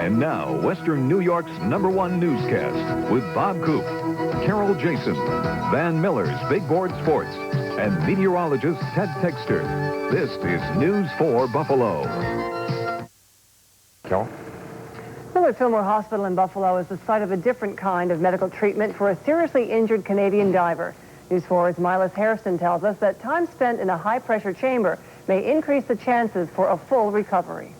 And now, Western New York's #1 newscast with Bob Coop, Carol Jason, Van Miller's Big Board Sports, and meteorologist Ted Texter. This is News 4 Buffalo. Carol? Millard Fillmore Hospital in Buffalo is the site of a different kind of medical treatment for a seriously injured Canadian diver. News 4's Milas Hairston tells us that time spent in a high-pressure chamber may increase the chances for a full recovery.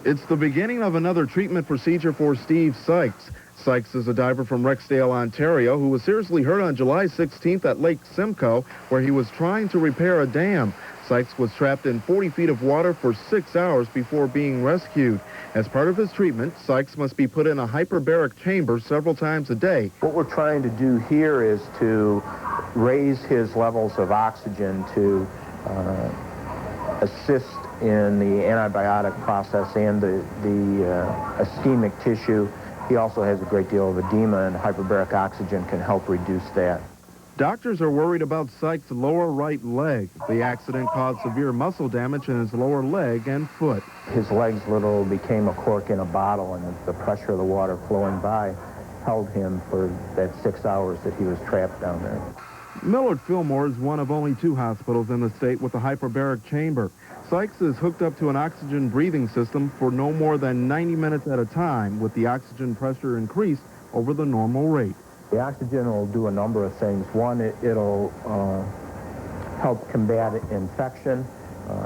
It's the beginning of another treatment procedure for Steve Sykes. Sykes is a diver from Rexdale, Ontario, who was seriously hurt on July 16th at Lake Simcoe, where he was trying to repair a dam. Sykes was trapped in 40 feet of water for 6 hours before being rescued. As part of his treatment, Sykes must be put in a hyperbaric chamber several times a day. What we're trying to do here is to raise his levels of oxygen to assist in the antibiotic process and the ischemic tissue. He also has a great deal of edema, and hyperbaric oxygen can help reduce that. Doctors are worried about Sykes' lower right leg. The accident caused severe muscle damage in his lower leg and foot. His legs literally became a cork in a bottle, and the pressure of the water flowing by held him for that 6 hours that he was trapped down there. Millard Fillmore is one of only 2 hospitals in the state with a hyperbaric chamber. Sykes is hooked up to an oxygen breathing system for no more than 90 minutes at a time, with the oxygen pressure increased over the normal rate. The oxygen will do a number of things. One, it'll help combat infection.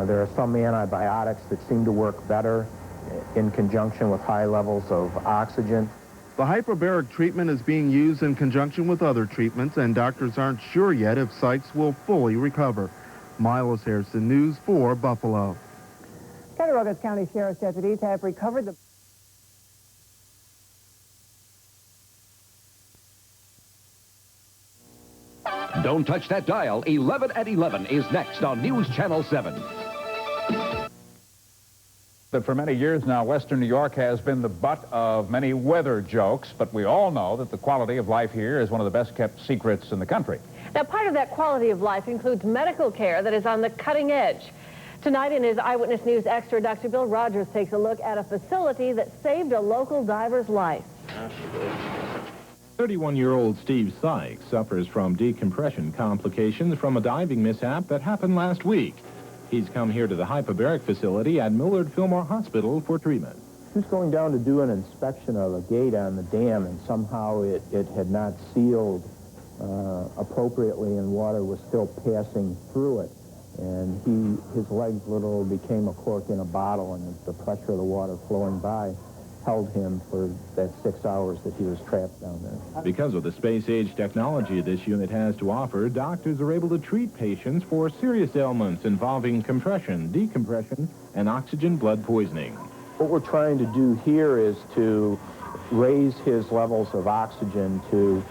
There are some antibiotics that seem to work better in conjunction with high levels of oxygen. The hyperbaric treatment is being used in conjunction with other treatments, and doctors aren't sure yet if Sykes will fully recover. Milas Hairston, News 4 Buffalo. Cattaraugus County Sheriff's deputies have recovered the... Don't touch that dial. 11 at 11 is next on News Channel 7. That for many years now, Western New York has been the butt of many weather jokes, but we all know that the quality of life here is one of the best-kept secrets in the country. Now, part of that quality of life includes medical care that is on the cutting edge. Tonight in his Eyewitness News Extra, Dr. Bill Rogers takes a look at a facility that saved a local diver's life. 31-year-old Steve Sykes suffers from decompression complications from a diving mishap that happened last week. He's come here to the hyperbaric facility at Millard Fillmore Hospital for treatment. He was going down to do an inspection of a gate on the dam, and somehow it had not sealed appropriately, and water was still passing through it. And his legs literally became a cork in a bottle, and the pressure of the water flowing by held him for that 6 hours that he was trapped down there. Because of the space-age technology this unit has to offer, doctors are able to treat patients for serious ailments involving compression, decompression, and oxygen blood poisoning. What we're trying to do here is to raise his levels of oxygen to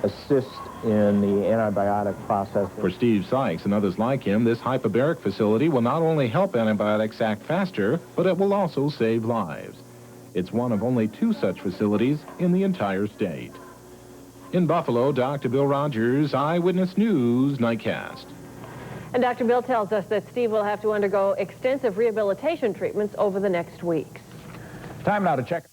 assist in the antibiotic process. For Steve Sykes and others like him, this hyperbaric facility will not only help antibiotics act faster, but it will also save lives. It's one of only 2 such facilities in the entire state. In Buffalo, Dr. Bill Rogers, Eyewitness News Nightcast. And Dr. Bill tells us that Steve will have to undergo extensive rehabilitation treatments over the next weeks. Time now to check.